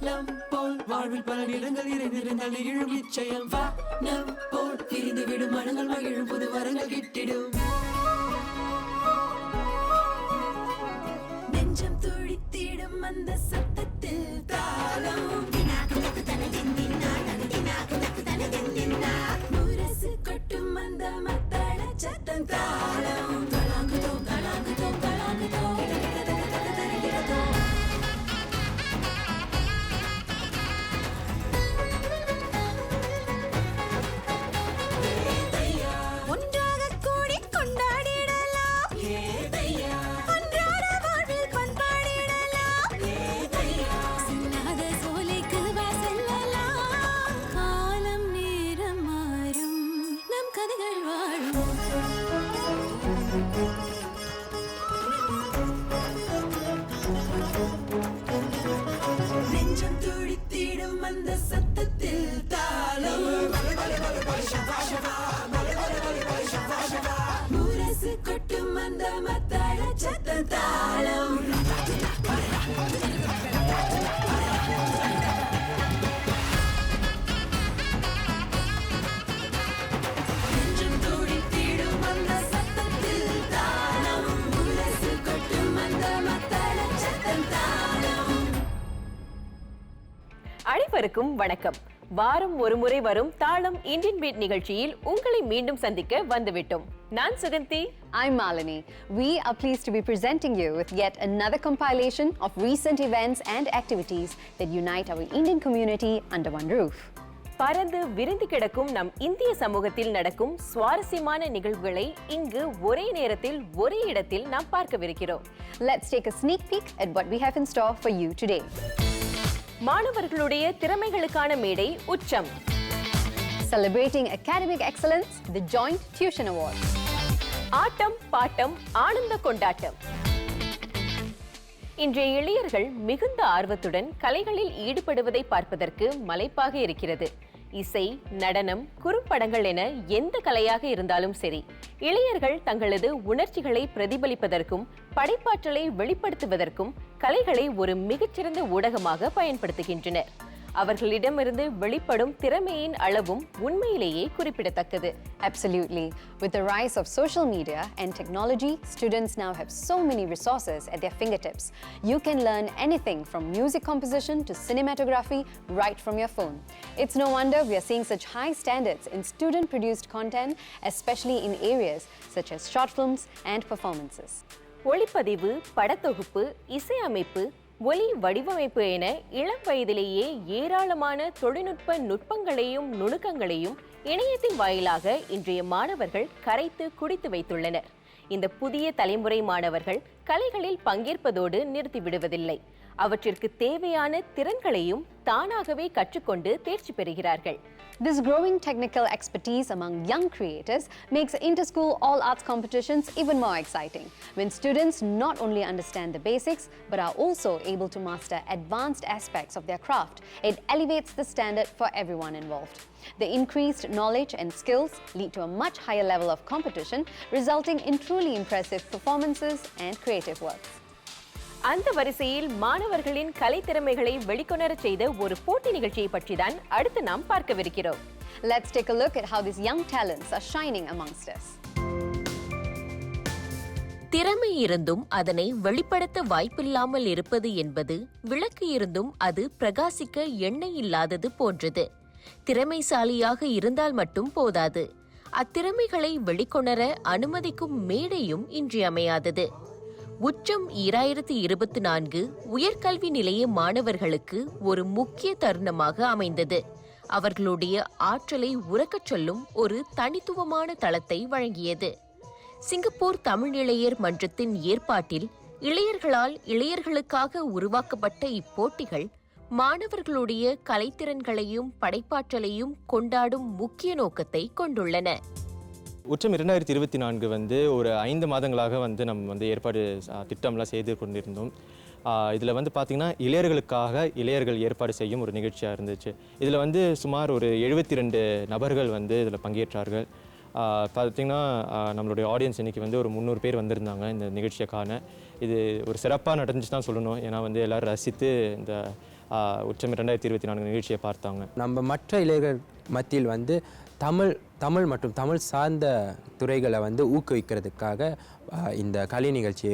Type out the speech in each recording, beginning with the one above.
காலம் போல் வாழ்வில் பல நிறங்கள் நிறைந்திருந்தால் எழும் நிச்சயம் வானம் போல் பிரிந்து விடும் மனங்கள் மகிழும் புது வரங்கள் கிட்டிடும் நெஞ்சம் துடித்திடும் அந்த சத்தத்தில் தாளம் முரசு கொட்டும் அந்த மத்தள சத்தம் தாளம் கலாங்குதோம் கலாங்குதோம் கலாங்குதோம் நெஞ்சம் துடித்திடும் அந்த சத்தத்தில் தாளம் முரசு கொட்டும் அந்த மத்தள சத்த தாளம் நெஞ்சம் துடித்திடும் அந்த சத்தத்தில் தாளம் முரசு கொட்டும் அந்த மத்தள சத்த தாளம். அனைவருக்கும் வணக்கம். வாரம் ஒரு முறை வரும் தாளம் இந்தியன் பீட் நிகழ்ச்சியில் உங்களை மீண்டும் சந்திக்க வந்துவிட்டோம். நான் Suganthi. I'm Malini. We are pleased to be presenting you with yet another compilation of recent events and activities that unite our Indian community under one roof. பறந்து விரிந்து கிடக்கும் நம் இந்திய சமூகத்தில் நடக்கும் சுவாரஸ்யமான நிகழ்வுகளை இங்கு ஒரே நேரத்தில் ஒரே இடத்தில் நாம் பார்க்கவிருக்கிறோம். Let's take a sneak peek at what we have in store for you today. மாணவர்களுடைய திறமைகளுக்கான மேடை உச்சம். Celebrating academic excellence, the Joint Tuition Award. ஆட்டம் பாட்டம் ஆனந்த கொண்டாட்டம். இன்றைய இளையர்கள் மிகுந்த ஆர்வத்துடன் கலைகளில் ஈடுபடுவதை பார்ப்பதற்கு மலைப்பாக இருக்கிறது. இசை, நடனம், குறும்படங்கள் என எந்த கலையாக இருந்தாலும் சரி, இளையர்கள் தங்களது உணர்ச்சிகளை பிரதிபலிப்பதற்கும் படைப்பாற்றலை வெளிப்படுத்துவதற்கும் கலைகளை ஒரு மிகச்சிறந்த ஊடகமாக பயன்படுத்துகின்றனர். அவர்களிடமிருந்து வெளிப்படும் திறமையின் அளவும் உண்மையிலேயே குறிப்பிடத்தக்கது. Absolutely. With the rise of social media and technology, students now have so many resources at their fingertips. You can learn anything from music composition to cinematography right from your phone. It's no wonder we are seeing such high standards in student-produced content, especially in areas such as short films and performances. ஒளிப்பதிவு, படத்தொகுப்பு, இசையமைப்பு, ஒலி வடிவமைப்பு என இளம் வயதிலேயே ஏராளமான தொழில்நுட்ப நுட்பங்களையும் நுணுக்கங்களையும் இணையத்தின் வாயிலாக இன்றைய மாணவர்கள் கரைத்து குடித்து வைத்துள்ளனர். இந்த புதிய தலைமுறை மாணவர்கள் கலைகளில் பங்கேற்பதோடு நிறுத்திவிடுவதில்லை. அவற்றிற்கு தேவையான திறன்களையும் தானாகவே கற்றுக்கொண்டு தேர்ச்சி பெறுகிறார்கள். This growing technical expertise among young creators makes inter-school all-arts competitions even more exciting, when students not only understand the basics but are also able to master advanced aspects of their craft. It elevates the standard for everyone involved. The increased knowledge and skills lead to a much higher level of competition, resulting in truly impressive performances and creative works. அந்த வரிசையில் மாணவர்களின் கலை திறமைகளை வெளிக்கொணரச் செய்த ஒரு போட்டி நிகழ்ச்சியை பற்றி தான் அடுத்து நாம் பார்க்கவிருக்கிறோம். Let's take a look at how these young talents are shining amongst us. திறமை இருந்தும் அதனை வெளிப்படுத்த வாய்ப்பில்லாமல் இருப்பது என்பது விளக்கு இருந்தும் அது பிரகாசிக்க எண்ணெய் இல்லாதது போன்றது. திறமைசாலியாக இருந்தால் மட்டும் போதாது, அத்திறமைகளை வெளிக்கொணர அனுமதிக்கும் மேடையும் இன்றியமையாதது. உச்சம் 2024 உயர்கல்வி நிலைய மாணவர்களுக்கு ஒரு முக்கிய தருணமாக அமைந்தது. அவர்களுடைய ஆற்றலை உரக்கச் சொல்லும் ஒரு தனித்துவமான தளத்தை வழங்கியது. சிங்கப்பூர் தமிழ் இளையர் மன்றத்தின் ஏற்பாட்டில் இளையர்களால் இளையர்களுக்காக உருவாக்கப்பட்ட இப்போட்டிகள் மாணவர்களுடைய கலைத்திறன்களையும் படைப்பாற்றலையும் கொண்டாடும் முக்கிய நோக்கத்தை கொண்டுள்ளன. உச்சம் 2024 வந்து ஒரு 5 மாதங்களாக வந்து நம்ம ஏற்பாடு திட்டம்லாம் செய்து கொண்டிருந்தோம். இதில் வந்து பார்த்திங்கன்னா இளையர்களுக்காக இளையர்கள் ஏற்பாடு செய்யும் ஒரு நிகழ்ச்சியாக இருந்துச்சு. இதில் சுமார் ஒரு 72 நபர்கள் இதில் பங்கேற்றார்கள். பார்த்திங்கன்னா நம்மளுடைய ஆடியன்ஸ் இன்றைக்கி ஒரு 300 பேர் வந்திருந்தாங்க இந்த நிகழ்ச்சியை காண. இது ஒரு சிறப்பாக நடந்துச்சு தான் சொல்லணும். ஏன்னா எல்லோரும் ரசித்து இந்த உச்சம் 2024 நிகழ்ச்சியை பார்த்தாங்க. நம்ம மற்ற இளைஞர்கள் மத்தியில் வந்து தமிழ் மற்றும் தமிழ் சார்ந்த துறைகளை வந்து ஊக்குவிக்கிறதுக்காக இந்த கலை நிகழ்ச்சி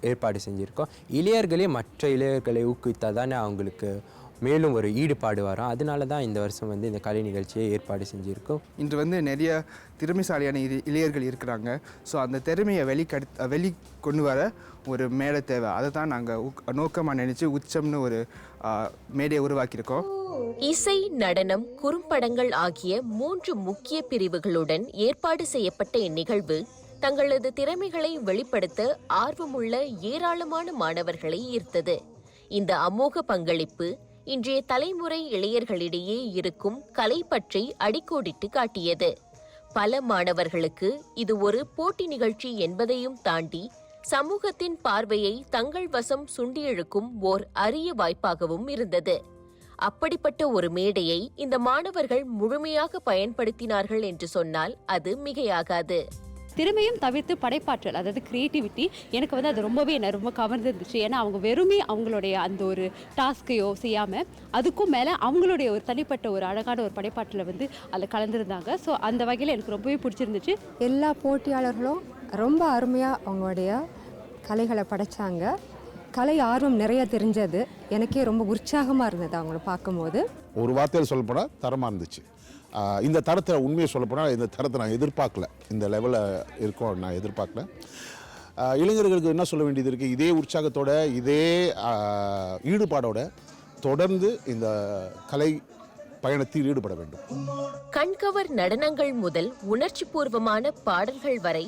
ஏற்பாடு செஞ்சுருக்கோம். இளைஞர்களே மற்ற இளைஞர்களை ஊக்குவித்தால் தானே அவங்களுக்கு மேலும் ஒரு ஈடுபாடு வரும். அதனால தான் இந்த வருஷம் வந்து இந்த கலை நிகழ்ச்சியை ஏற்பாடு செஞ்சுருக்கோம். இன்று வந்து நிறைய திறமைசாலியான இளைஞர்கள் இருக்கிறாங்க. ஸோ அந்த திறமையை வெளி கொண்டு வர ஒரு மேடை தேவை. அதை தான் நாங்கள் நோக்கமாக நினச்சி உச்சம்னு ஒரு மேடையை உருவாக்கியிருக்கோம். இசை, நடனம், குறும்படங்கள் ஆகிய 3 முக்கிய பிரிவுகளுடன் ஏற்பாடு செய்யப்பட்ட இந்நிகழ்வு தங்களது திறமைகளை வெளிப்படுத்த ஆர்வமுள்ள ஏராளமான மாணவர்களை ஈர்த்தது. இந்த அமோக பங்களிப்பு இன்றைய தலைமுறை இளைஞர்களிடையே இருக்கும் கலை பற்றி அடிக்கோடிட்டு காட்டியது. பல மாணவர்களுக்கு இது ஒரு போட்டி நிகழ்ச்சி என்பதையும் தாண்டி சமூகத்தின் பார்வையை தங்கள் வசம் சுண்டியிழுக்கும் ஓர் அரிய வாய்ப்பாகவும் இருந்தது. அப்படிப்பட்ட ஒரு மேடையை இந்த மாணவர்கள் முழுமையாக பயன்படுத்தினார்கள் என்று சொன்னால் அது மிகையாகாது. திறமையும் தவிர்த்து படைப்பாற்றல், அதாவது கிரியேட்டிவிட்டி, எனக்கு வந்து அது ரொம்பவே என்ன ரொம்ப கவர்ந்துருந்துச்சு. ஏன்னா அவங்க வெறுமே அவங்களுடைய அந்த ஒரு டாஸ்கையோ செய்யாமல் அதுக்கும் மேலே அவங்களுடைய ஒரு தனிப்பட்ட ஒரு அழகான ஒரு படைப்பாற்றலை வந்து அதில் கலந்துருந்தாங்க. ஸோ அந்த வகையில் எனக்கு ரொம்பவே பிடிச்சிருந்துச்சு. எல்லா போட்டியாளர்களும் ரொம்ப அருமையாக அவங்களுடைய கலைகளை படைச்சாங்க. கலை ஆர்வம் நிறைய தெரிஞ்சது. எனக்கே ரொம்ப உற்சாகமாக இருந்தது அவங்கள பார்க்கும்போது. ஒரு வார்த்தையில் சொல்லப்போனால் தரமாக இருந்துச்சு. இந்த தரத்தை உண்மையை சொல்லப்போனால் இந்த தரத்தை நான் எதிர்பார்க்கல. இந்த லெவலில் இருக்கும் நான் எதிர்பார்க்கல. இளைஞர்களுக்கு என்ன சொல்ல வேண்டியது இருக்குது, இதே உற்சாகத்தோட இதே ஈடுபாடோட தொடர்ந்து இந்த கலை பயணத்தில் ஈடுபட வேண்டும். கண்கவர் நடனங்கள் முதல் உணர்ச்சி பூர்வமான பாடல்கள் வரை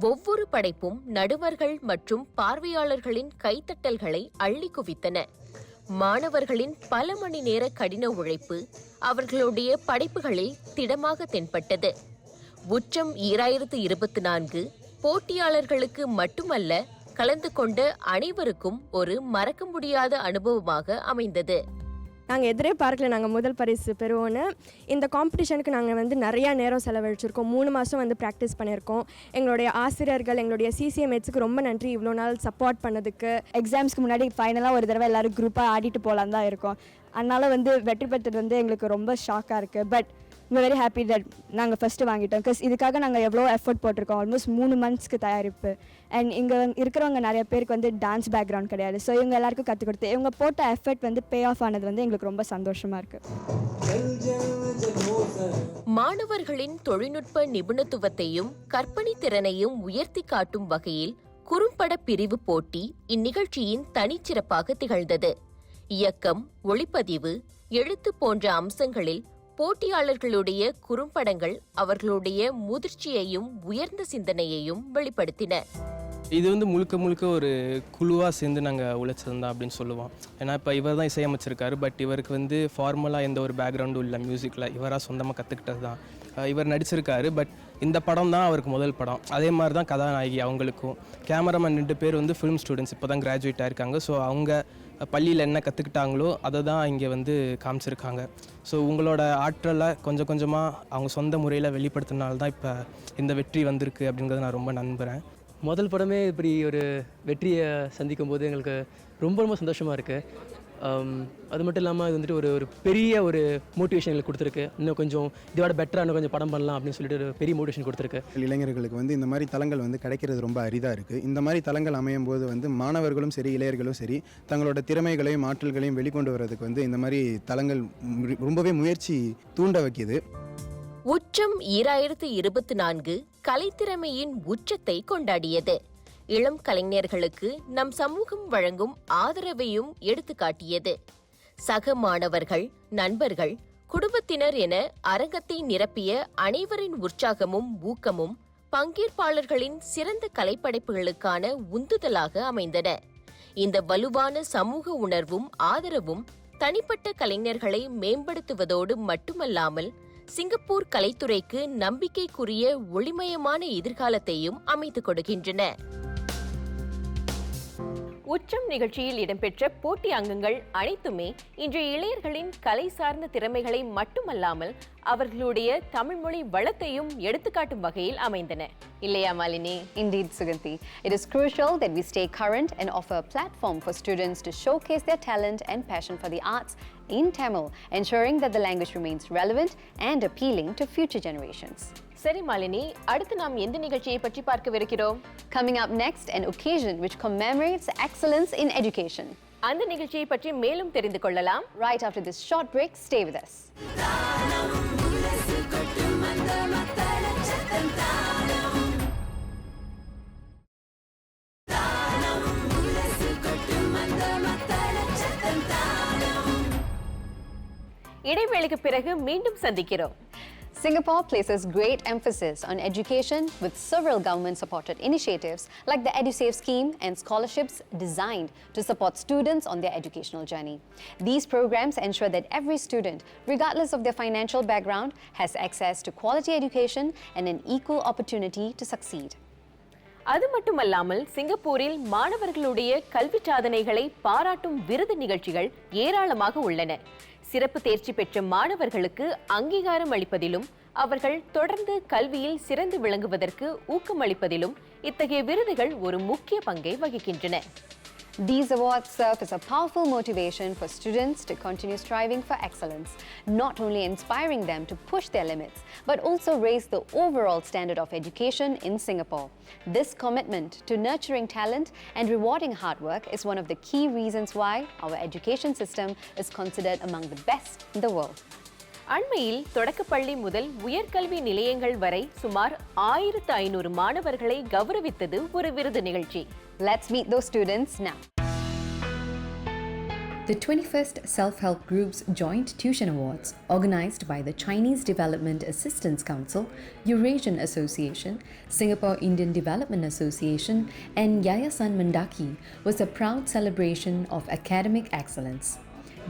ஒவ்வொரு படைப்பும் நடுவர்கள் மற்றும் பார்வையாளர்களின் கைத்தட்டல்களை அள்ளி குவித்தன. மாணவர்களின் பல மணி நேர கடின உழைப்பு அவர்களுடைய படைப்புகளில் திடமாக தென்பட்டது. உச்சம் 2024 போட்டியாளர்களுக்கு மட்டுமல்ல, கலந்து கொண்ட அனைவருக்கும் ஒரு மறக்க முடியாத அனுபவமாக அமைந்தது. நாங்கள் எதிரே பார்க்கல நாங்கள் முதல் பரிசு பெறுவோன்னு. இந்த காம்படிஷனுக்கு நாங்கள் வந்து நிறையா நேரம் செலவழிச்சிருக்கோம். 3 மாதம் வந்து ப்ராக்டிஸ் பண்ணியிருக்கோம். எங்களுடைய ஆசிரியர்கள், எங்களுடைய சிசிஎம்ஹெச்சுக்கு ரொம்ப நன்றி இவ்வளோ நாள் சப்போர்ட் பண்ணதுக்கு. எக்ஸாம்ஸ்க்கு முன்னாடி ஃபைனலாக ஒரு தடவை எல்லோரும் குரூப்பாக ஆடிட்டு போகலான்னு தான் இருக்கோம். அதனால் வந்து வெற்றி பெற்றது வந்து எங்களுக்கு ரொம்ப ஷாக்காக இருக்குது. பட் வெரி ஹாப்பி தட் நாங்கள் ஃபஸ்ட்டு வாங்கிட்டோம். பிகாஸ் இதுக்காக நாங்கள் எவ்வளோ எஃபர்ட் போட்டிருக்கோம். ஆல்மோஸ்ட் 3 மந்த்ஸ்க்கு தயாரிப்பு. அண்ட் இங்கே இருக்கிறவங்க நிறைய பேருக்கு வந்து டான்ஸ் பேக்ரவுண்ட் கிடையாது. ஸோ இவங்க எல்லாருக்கும் கற்றுக் கொடுத்து இவங்க போட்ட எஃபர்ட் வந்து பே ஆஃப் ஆனது வந்து எங்களுக்கு ரொம்ப சந்தோஷமாக இருக்குது. மாணவர்களின் தொழில்நுட்ப நிபுணத்துவத்தையும் கற்பனை திறனையும் உயர்த்தி காட்டும் வகையில் குறும்பட பிரிவு போட்டி இந்நிகழ்ச்சியின் தனிச்சிறப்பாக திகழ்ந்தது. இயக்கம், ஒளிப்பதிவு, எழுத்து போன்ற அம்சங்களில் போட்டியாளர்களுடைய குறும்படங்கள் அவர்களுடைய முதிர்ச்சியையும் உயர்ந்த சிந்தனையையும் வெளிப்படுத்தின. இது வந்து முழுக்க ஒரு குழுவாக சேர்ந்து நாங்கள் உழைச்சிருந்தோம் அப்படின்னு சொல்லுவோம். ஏன்னா இப்போ இவர் தான் இசையமைச்சிருக்காரு. பட் இவருக்கு வந்து ஃபார்மலாக எந்த ஒரு பேக்ரவுண்டும் இல்லை மியூசிக்கில். இவராக சொந்தமாக கற்றுக்கிட்டது தான். இவர் நடிச்சிருக்காரு. பட் இந்த படம் தான் அவருக்கு முதல் படம். அதே மாதிரி தான் கதாநாயகி அவங்களுக்கும். கேமராமேன் 2 பேர் வந்து ஃபிலிம் ஸ்டூடெண்ட்ஸ், இப்போ தான் கிராஜுவேட் ஆகிருக்காங்க. ஸோ அவங்க பள்ளியில் என்ன கற்றுக்கிட்டாங்களோ அதை தான் இங்கே வந்து காமிச்சிருக்காங்க. ஸோ உங்களோட ஆற்றலை கொஞ்சம் கொஞ்சமாக அவங்க சொந்த முறையில் வெளிப்படுத்தினால்தான் தான் இப்போ இந்த வெற்றி வந்திருக்கு அப்படிங்கிறத நான் ரொம்ப நம்புகிறேன். முதல் படமே இப்படி ஒரு வெற்றியை சந்திக்கும் போது எங்களுக்கு ரொம்ப சந்தோஷமாக இருக்குது. அது மட்டும் இல்லாமல் இது வந்துட்டு ஒரு பெரிய ஒரு மோட்டிவேஷன் எங்களுக்கு கொடுத்துருக்கு. இன்னும் கொஞ்சம் இதோட பெட்டராக இன்னும் கொஞ்சம் படம் பண்ணலாம் அப்படின்னு சொல்லிட்டு ஒரு பெரிய மோட்டிவேஷன் கொடுத்துருக்கு. இளைஞர்களுக்கு வந்து இந்த மாதிரி தளங்கள் வந்து கிடைக்கிறது ரொம்ப அரிதாக இருக்குது. இந்த மாதிரி தளங்கள் அமையும் போது வந்து மாணவர்களும் சரி இளைஞர்களும் சரி தங்களோட திறமைகளையும் ஆற்றல்களையும் வெளிக்கொண்டு வர்றதுக்கு வந்து இந்த மாதிரி தளங்கள் ரொம்பவே முயற்சி தூண்ட வைக்கிது. உச்சம் 2024 கலைத்திறமையின் உச்சத்தை கொண்டாடியது. இளம் கலைஞர்களுக்கு நம் சமூகம் வழங்கும் ஆதரவையும் எடுத்துக்காட்டியது. சக மாணவர்கள், நண்பர்கள், குடும்பத்தினர் என அரங்கத்தை நிரப்பிய அனைவரின் உற்சாகமும் ஊக்கமும் பங்கேற்பாளர்களின் சிறந்த கலைப்படைப்புகளுக்கான உந்துதலாக அமைந்தன. இந்த வலுவான சமூக உணர்வும் ஆதரவும் தனிப்பட்ட கலைஞர்களை மேம்படுத்துவதோடு மட்டுமல்லாமல் சிங்கப்பூர் கலைத்துறைக்கு நம்பிக்கைக்குரிய ஒளிமயமான எதிர்காலத்தையும் அமைத்துக் கொடுக்கின்றன. உச்சம் நிகழ்ச்சியில் இடம்பெற்ற போட்டி அங்கங்கள் அனைத்துமே இன்றைய இளையர்களின் கலை சார்ந்த திறமைகளை மட்டுமல்லாமல் அவர்களுடைய தமிழ் மொழி வளத்தையும் எடுத்துக்காட்டும் வகையில் அமைந்தன. இல்லையா Malini? Indeed, Suganti. It is crucial that we stay current and offer a platform for students to showcase their talent and passion for the arts in Tamil, ensuring that the language remains relevant and appealing to future generations. சரி மாலினி, அடுத்து நாம் எந்த நிகழ்ச்சியை பற்றி பார்க்கவிருக்கிறோம்? Coming up next, an occasion which commemorates excellence in education. அந்த நிகழ்ச்சியை பற்றி மேலும் தெரிந்து கொள்ளலாம். Right after this short break, stay with us. இடைவேளைக்கு பிறகு மீண்டும் சந்திக்கிறோம். Singapore places great emphasis on education with several government-supported initiatives like the EduSave scheme and scholarships designed to support students on their educational journey. These programs ensure that every student, regardless of their financial background, has access to quality education and an equal opportunity to succeed. அது மட்டுமல்லாமல் சிங்கப்பூரில் மாணவர்களுடைய கல்வி சாதனைகளை பாராட்டும் விருது நிகழ்ச்சிகள் ஏராளமாக உள்ளன. சிறப்பு தேர்ச்சி பெற்ற மாணவர்களுக்கு அங்கீகாரம் அளிப்பதிலும் அவர்கள் தொடர்ந்து கல்வியில் சிறந்து விளங்குவதற்கு ஊக்கமளிப்பதிலும் இத்தகைய விருதுகள் ஒரு முக்கிய பங்கை வகிக்கின்றன. These awards serve as a powerful motivation for students to continue striving for excellence, not only inspiring them to push their limits, but also raise the overall standard of education in Singapore. This commitment to nurturing talent and rewarding hard work is one of the key reasons why our education system is considered among the best in the world. அண்மையில் தொடக்கப்பள்ளி முதல் உயர்கல்வி நிலையங்கள் வரை சுமார் 1500 மாணவர்களை கௌரவித்தது ஒரு விருது நிகழ்ச்சி. Let's meet those students now. The 21st Self-Help Group's Joint Tuition Awards, organized by the Chinese Development Assistance Council, Eurasian Association, Singapore Indian Development Association, and Yayasan Mendaki, was a proud celebration of academic excellence.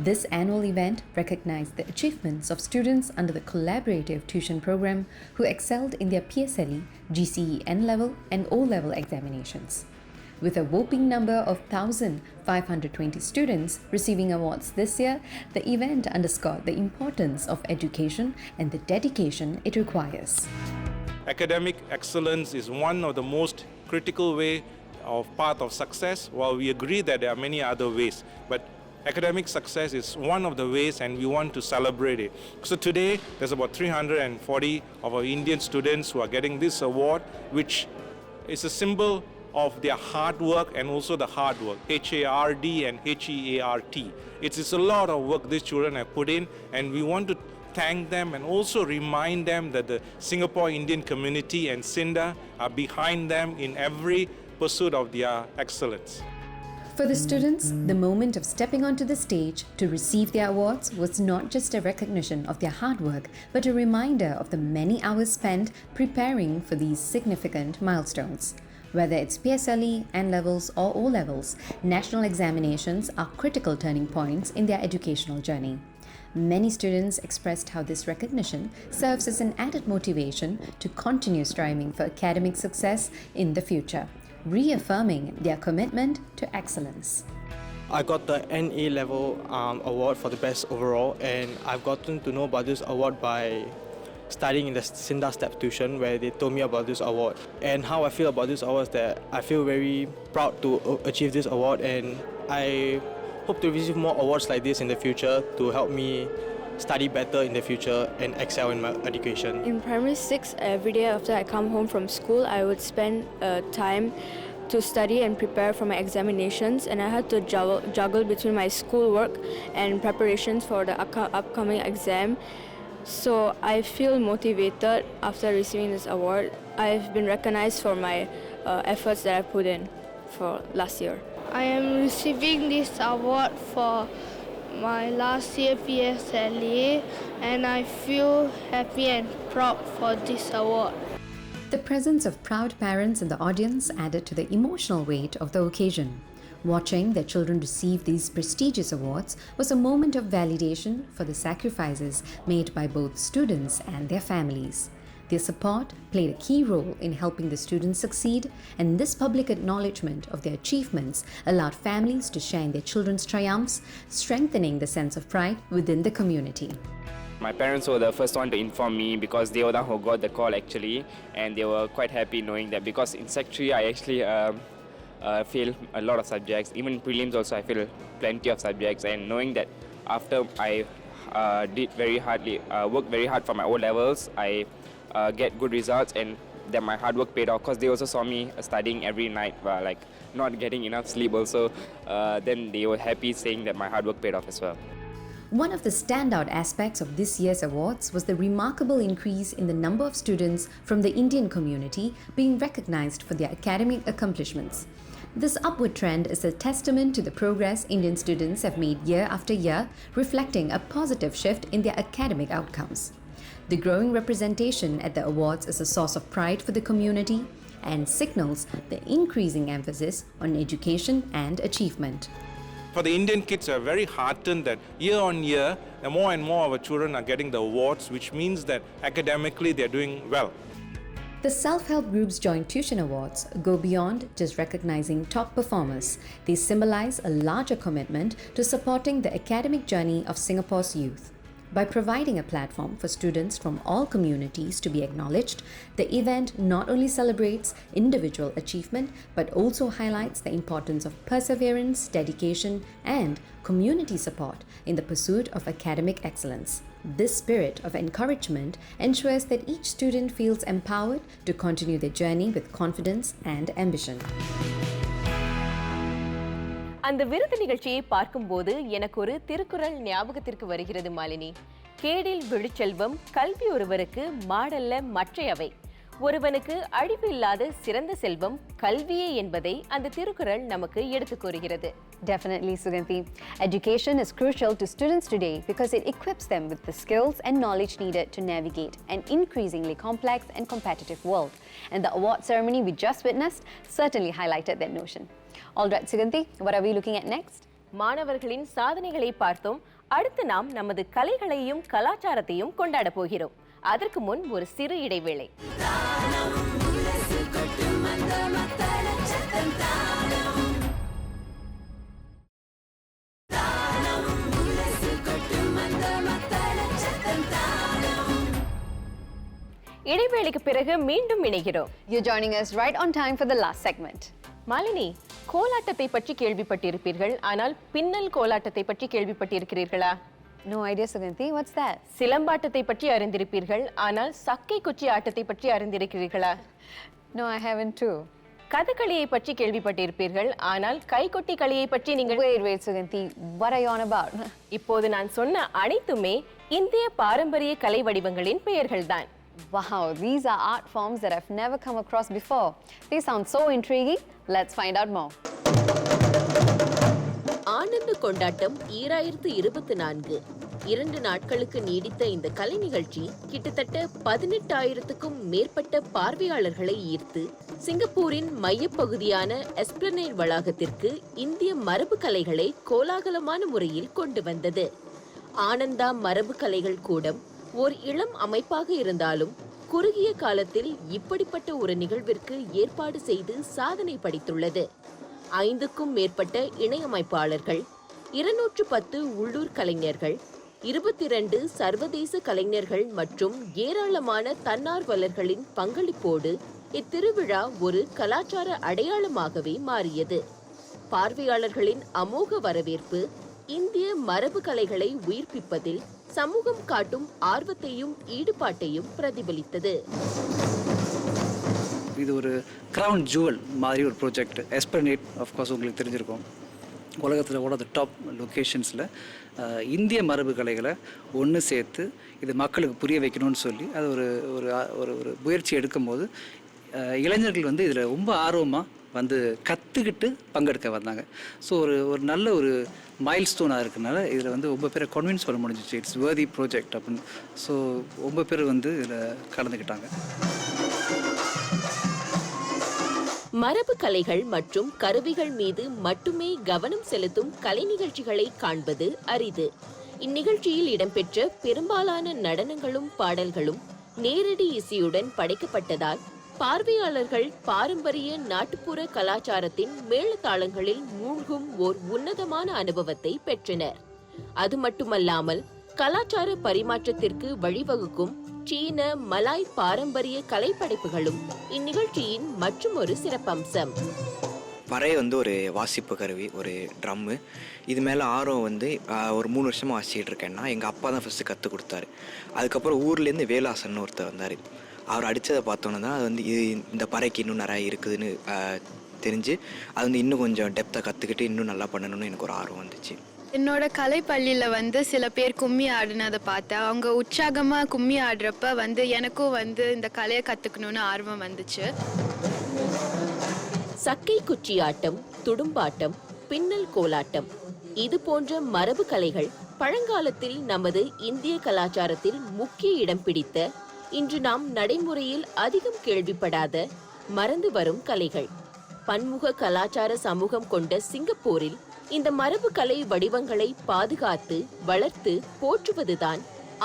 This annual event recognized the achievements of students under the collaborative tuition program who excelled in their PSLE, GCE N-level and O-level examinations. With a whopping number of 1,520 students receiving awards this year, the event underscored the importance of education and the dedication it requires. Academic excellence is one of the most critical way of path of success. While we agree that there are many other ways, but academic success is one of the ways and we want to celebrate it. So today there's about 340 of our Indian students who are getting this award, which is a symbol of their hard work and also the hard work, HARD and HEART. It's a lot of work these children have put in, and we want to thank them and also remind them that the Singapore Indian community and SINDA are behind them in every pursuit of their excellence. For the students, the moment of stepping onto the stage to receive their awards was not just a recognition of their hard work, but a reminder of the many hours spent preparing for these significant milestones. Whether it's PSLE, N-levels or O-levels, national examinations are critical turning points in their educational journey. Many students expressed how this recognition serves as an added motivation to continue striving for academic success in the future, reaffirming their commitment to excellence. I got the NA level award for the best overall, and I've gotten to know about this award by studying in the SINDA Step Tuition, where they told me about this award. And how I feel about this award is that I feel very proud to achieve this award, and I hope to receive more awards like this in the future to help me study better in the future and excel in my education. In primary 6, every day after I come home from school, I would spend time to study and prepare for my examinations, and I had to juggle between my schoolwork and preparations for the upcoming exam. So I feel motivated after receiving this award. I've been recognized for my efforts that I put in for last year. I am receiving this award for my last year PSLE, and I feel happy and proud for this award. The presence of proud parents in the audience added to the emotional weight of the occasion. Watching their children receive these prestigious awards was a moment of validation for the sacrifices made by both students and their families. Their support played a key role in helping the students succeed, and this public acknowledgement of their achievements allowed families to share in their children's triumphs, strengthening the sense of pride within the community. My parents were the first one to inform me because they were the one who got the call actually, and they were quite happy knowing that, because in Sec 3 I actually failed a lot of subjects. Even in prelims also I failed plenty of subjects, and knowing that after I worked very hard for my O-levels, I get good results, and that my hard work paid off, because they also saw me studying every night, like not getting enough sleep also. Then they were happy saying that my hard work paid off as well. One of the standout aspects of this year's awards was the remarkable increase in the number of students from the Indian community being recognized for their academic accomplishments. This upward trend is a testament to the progress Indian students have made year after year, reflecting a positive shift in their academic outcomes. The growing representation at the awards is a source of pride for the community and signals the increasing emphasis on education and achievement. For the Indian kids, are very heartened that year on year, more and more of our children are getting the awards, which means that academically they're doing well. The Self-Help Group's Joint Tuition Awards go beyond just recognizing top performers. They symbolize a larger commitment to supporting the academic journey of Singapore's youth. By providing a platform for students from all communities to be acknowledged, the event not only celebrates individual achievement but also highlights the importance of perseverance, dedication, and community support in the pursuit of academic excellence. This spirit of encouragement ensures that each student feels empowered to continue their journey with confidence and ambition. அந்த விருது நிகழ்ச்சியை பார்க்கும்போது எனக்கு ஒரு திருக்குறள் ஞாபகத்திற்கு வருகிறது மாலினி. கேடில் விழுச்செல்வம் கல்வி ஒருவருக்கு மாடல்ல மற்றையவை, ஒருவனுக்கு அழிவு இல்லாத சிறந்த செல்வம் கல்வியே என்பதை அந்த திருக்குறள் நமக்கு எடுத்துக் கூறுகிறது. Definitely, Suganthi. Education is crucial to students today because it equips them with the skills and knowledge needed to navigate an increasingly complex and competitive world. And the award ceremony we just witnessed certainly highlighted that notion. All right, Suganthi, what are we looking at next? மாணவர்களின் சாதனைகளை பார்த்தோம். அடுத்து நாம் நமது கலைகளையும் கலாச்சாரத்தையும் கொண்டாட போகிறோம். அதற்கு முன் ஒரு சிறு இடைவேளை. இடைவேளைக்கு பிறகு மீண்டும் இணைகிறோம். You're joining us right on time for the last segment. Malini, கோலாட்டத்தை பற்றி கேள்விப்பட்டிருப்பீர்கள், ஆனால் பின்னல் கோலாட்டத்தை பற்றி கேள்விப்பட்டிருக்கிறீர்களா? No idea, Suganthi. What's that? சிலம்பாட்டத்தை பற்றி அறிந்திருப்பீர்கள், ஆனால் சக்கை குச்சி ஆட்டத்தை பற்றி அறிந்திருக்கிறீர்களா? No, I haven't too. கதகளியை பற்றி கேள்விப்பட்டிருப்பீர்கள், ஆனால் கைகொட்டி களியை பற்றி நீங்கள் Wait, Suganthi. What are you on about? இப்போது நான் சொன்ன அனைத்துமே இந்திய பாரம்பரிய கலை வடிவங்களின் பெயர்கள்தான். Wow, these are art forms that I've never come across before. They sound so intriguing. Let's find out more. ஆனந்த கொண்டாட்டம் 2024 2 நாட்களுக்கு நீடித்த இந்த கலை நிகழ்ச்சி கிட்டத்தட்ட 18,000க்கும் மேற்பட்ட பார்வையாளர்களை ஈர்த்து சிங்கப்பூரின் மையப்பகுதியான எஸ்பிளனேட் வளாகத்திற்கு இந்திய மரபு கலைகளை கோலாகலமான முறையில் கொண்டு வந்தது. ஆனந்தா மரபு கலைகள் கூடம் ஓர் இளம் அமைப்பாக இருந்தாலும் குறுகிய காலத்தில் இப்படிப்பட்ட ஒரு நிகழ்விற்கு ஏற்பாடு செய்து சாதனை படைத்துள்ளது. 5க்கும் மேற்பட்ட இணையமைப்பாளர்கள், 210 உள்ளூர் கலைஞர்கள், 22 சர்வதேச கலைஞர்கள் மற்றும் ஏராளமான தன்னார்வலர்களின் பங்களிப்போடு இத்திருவிழா ஒரு கலாச்சார அடையாளமாகவே மாறியது. பார்வையாளர்களின் அமோக வரவேற்பு இந்திய மரபு கலைகளை உயிர்ப்பிப்பதில் சமூகம் காட்டும் ஆர்வத்தையும் ஈடுபாட்டையும் பிரதிபலித்தது. இது ஒரு கிரவுன் ஜுவல் மாதிரி ஒரு ப்ராஜெக்ட். எஸ்பிளனேட் ஆஃப்கோர்ஸ் உங்களுக்கு தெரிஞ்சிருக்கும், உலகத்தில் ஒன் ஆஃப் த டாப் லொக்கேஷன்ஸில் இந்திய மரபு கலைகளை ஒன்று சேர்த்து இது மக்களுக்கு புரிய வைக்கணும்னு சொல்லி அது ஒரு ஒரு ஒரு முயற்சி எடுக்கும்போது இளைஞர்கள் வந்து இதில் ரொம்ப ஆர்வமாக வந்து கற்றுக்கிட்டு பங்கெடுக்க வந்தாங்க. ஸோ ஒரு நல்ல ஒரு மைல் ஸ்டோனாக இருக்கிறதுனால இதில் வந்து ரொம்ப பேரை கன்வின்ஸ் பண்ண முடிஞ்சிச்சு. இட்ஸ் வர்தி ப்ராஜெக்ட் அப்படின்னு. ஸோ ரொம்ப பேர் வந்து இதில் கலந்துக்கிட்டாங்க. மரபு கலைகள் மற்றும் கருவிகள் மீது மட்டுமே கவனம் செலுத்தும் கலை நிகழ்ச்சிகளை காண்பது அரிது. இந்நிகழ்ச்சியில் இடம்பெற்ற பெரும்பாலான நடனங்களும் பாடல்களும் நேரடி இசையுடன் படைக்கப்பட்டதால் பார்வையாளர்கள் பாரம்பரிய நாட்டுப்புற கலாச்சாரத்தின் மேளதாளங்களில் மூழ்கும் ஓர் உன்னதமான அனுபவத்தை பெற்றனர். அது மட்டுமல்லாமல் கலாச்சார பரிமாற்றத்திற்கு வழிவகுக்கும் சீன மலாய் பாரம்பரிய கலைப்படைப்புகளும் இந்நிகழ்ச்சியின் மற்றுமொரு சிறப்பம்சம். பறை வந்து ஒரு வாசிப்பு கருவி, ஒரு ட்ரம்மு. இது மேலே ஆர்வம் வந்து ஒரு 3 வருஷமாக வாசிச்சுட்டு இருக்கேன்னா எங்கள் அப்பா தான் ஃபஸ்ட்டு கற்றுக் கொடுத்தாரு. அதுக்கப்புறம் ஊர்லேருந்து வேலாசன் ஒருத்தர் வந்தார். அவர் அடித்ததை பார்த்தோன்னே தான் அது வந்து இந்த பறைக்கு இன்னும் நிறைய இருக்குதுன்னு தெரிஞ்சு அது வந்து இன்னும் கொஞ்சம் டெப்த்தாக கற்றுக்கிட்டு இன்னும் நல்லா பண்ணணும்னு எனக்கு ஒரு ஆர்வம் வந்துச்சு. என்னோட கலைப்பள்ளியில் வந்து சில பேர் கும்மி ஆடினதை பார்த்தேன். அவங்க உற்சாகமாக கும்மி ஆடுறப்ப வந்து எனக்கும் வந்து இந்த கலையை கற்றுக்கணுன்னு ஆர்வம் வந்துச்சு. சக்கை குச்சியாட்டம், துடும்பாட்டம், பின்னல் கோலாட்டம் இது போன்ற மரபு கலைகள் பழங்காலத்தில் நமது இந்திய கலாச்சாரத்தில் முக்கிய இடம் பிடித்த, இன்று நாம் நடைமுறையில் அதிகம் கேள்விப்படாத, மறந்து வரும் கலைகள். பன்முக கலாச்சார சமூகம் கொண்ட சிங்கப்பூரில் இந்த மரபு கலை வடிவங்களை பாதுகாத்து வளர்த்து போற்றுவதுதான்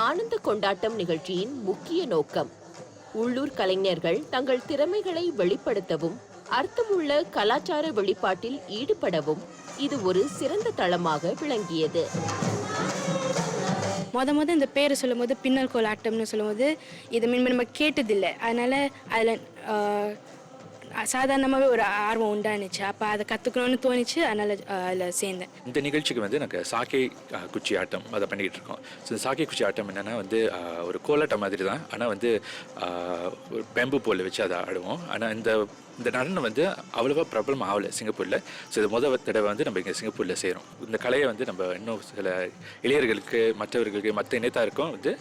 ஆனந்த கொண்டாட்டம் நிகழ்ச்சியின் முக்கிய நோக்கம். உள்ளூர் கலைஞர்கள் தங்கள் திறமைகளை வெளிப்படுத்தவும் அர்த்தமுள்ள கலாச்சார வெளிப்பாட்டில் ஈடுபடவும் இது ஒரு சிறந்த தளமாக விளங்கியது. மொத இந்த பேரை சொல்லும் போது பின்னல் கோலாட்டம்னு சொல்லும்போது இதை முன்பு நம்ம கேட்டதில்லை. அதனால் அதில் சாதாரணமாகவே ஒரு ஆர்வம் உண்டானுச்சு. அப்போ அதை கற்றுக்கணும்னு தோணிச்சு. அதனால் அதில் சேர்ந்தேன். இந்த நிகழ்ச்சிக்கு வந்து எனக்கு சாக்கை குச்சி ஆட்டம் அதை பண்ணிகிட்டு இருக்கோம். ஸோ இந்த சாக்கை குச்சி ஆட்டம் என்னென்னா வந்து ஒரு கோலாட்டம் மாதிரி தான். ஆனால் வந்து ஒரு பேம்பு போல் வச்சு அதை ஆடுவோம். ஆனால் இந்த நடனம் வந்து அவ்வளோவா பிரபலம் ஆகலை சிங்கப்பூரில். ஸோ இது முதல் தடவை வந்து நம்ம இங்கே சிங்கப்பூரில் செய்கிறோம். இந்த கலையை வந்து நம்ம இன்னும் சில இளைஞர்களுக்கு, மற்றவர்களுக்கு, மற்ற இணையத்தாருக்கும் வந்து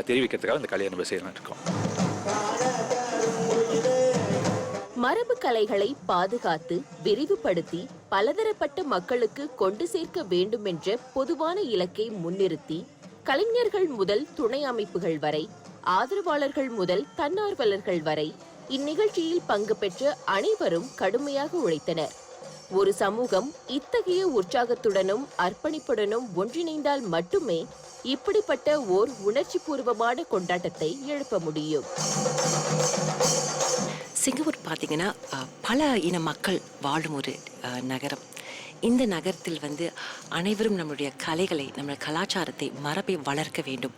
தெரிவிக்கிறதுக்காக இந்த கலையை நம்ம செய்யலாம் இருக்கோம். மரபு கலைகளை பாதுகாத்து விரிவுபடுத்தி பலதரப்பட்ட மக்களுக்கு கொண்டு சேர்க்க வேண்டும் என்ற பொதுவான இலக்கை முன்னிறுத்தி கலைஞர்கள் முதல் துணை அமைப்புகள் வரை, ஆதரவாளர்கள் முதல் தன்னார்வலர்கள் வரை இந்நிகழ்ச்சியில் பங்கு பெற்ற அனைவரும் கடுமையாக உழைத்தனர். ஒரு சமூகம் இத்தகைய உற்சாகத்துடனும் அர்ப்பணிப்புடனும் ஒன்றிணைந்தால் மட்டுமே இப்படிப்பட்ட ஓர் உணர்ச்சி பூர்வமான கொண்டாட்டத்தை எழுப்ப முடியும். சிங்கப்பூர் பார்த்திங்கன்னா பல இன மக்கள் வாழும் ஒரு நகரம். இந்த நகரத்தில் வந்து அனைவரும் நம்மளுடைய கலைகளை, நம்மளுடைய கலாச்சாரத்தை, மரபை வளர்க்க வேண்டும்.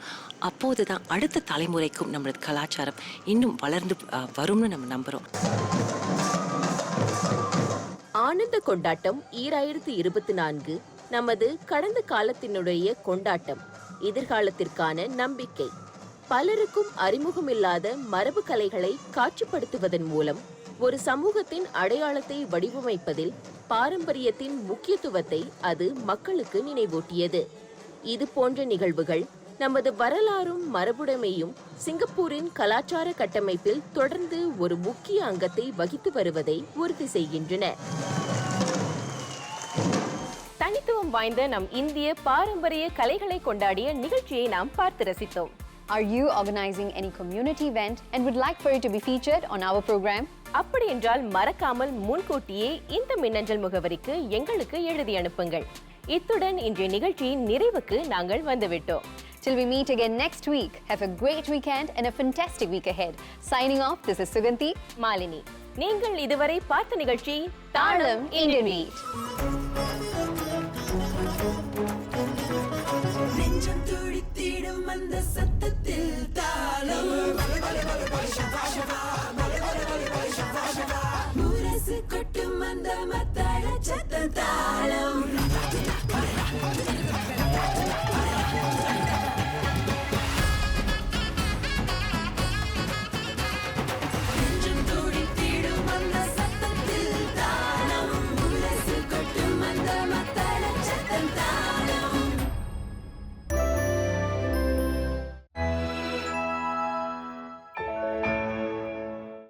அப்போது தான் அடுத்த தலைமுறைக்கும் நம்மளோட கலாச்சாரம் இன்னும் வளர்ந்து வரும்னு நம்ம நம்புகிறோம். ஆனந்த கொண்டாட்டம் 2024 நமது கடந்த காலத்தினுடைய கொண்டாட்டம், எதிர்காலத்திற்கான நம்பிக்கை. பலருக்கும் அறிமுகமில்லாத மரபு கலைகளை காட்சிப்படுத்துவதன் மூலம் ஒரு சமூகத்தின் அடையாளத்தை வடிவமைப்பதில் பாரம்பரியத்தின் முக்கியத்துவத்தை அது மக்களுக்கு நினைவூட்டியது. இது போன்ற நிகழ்வுகள் நமது வரலாறும் மரபுடைமையும் சிங்கப்பூரின் கலாச்சார கட்டமைப்பில் தொடர்ந்து ஒரு முக்கிய அங்கத்தை வகித்து வருவதை உறுதி செய்கின்றன. தனித்துவம் வாய்ந்த நம் இந்திய பாரம்பரிய கலைகளை கொண்டாடிய நிகழ்ச்சியை நாம் பார்த்து ரசித்தோம். Are you organizing any community event and would like for it to be featured on our program? அப்படி என்றால் மறக்காமல் முன்கூட்டியே இந்த மின்னஞ்சல் முகவரிக்கு எங்களுக்கு எழுதி அனுப்புங்கள். இத்துடன் இன்றைய நிகழ்ச்சியின் நிறைவுக்கு நாங்கள் வந்துவிட்டோம். Till we meet again next week, have a great weekend and a fantastic week ahead. Signing off, this is Suganti, Malini. நீங்கள் இதுவரை பார்த்த நிகழ்ச்சி தாளம் Indian Beat. நெஞ்சம் துடித்திடும் அந்த சத்தத்தில் தாளம் முரசு கொட்டும் அந்த மத்தாள சத்த தாளம்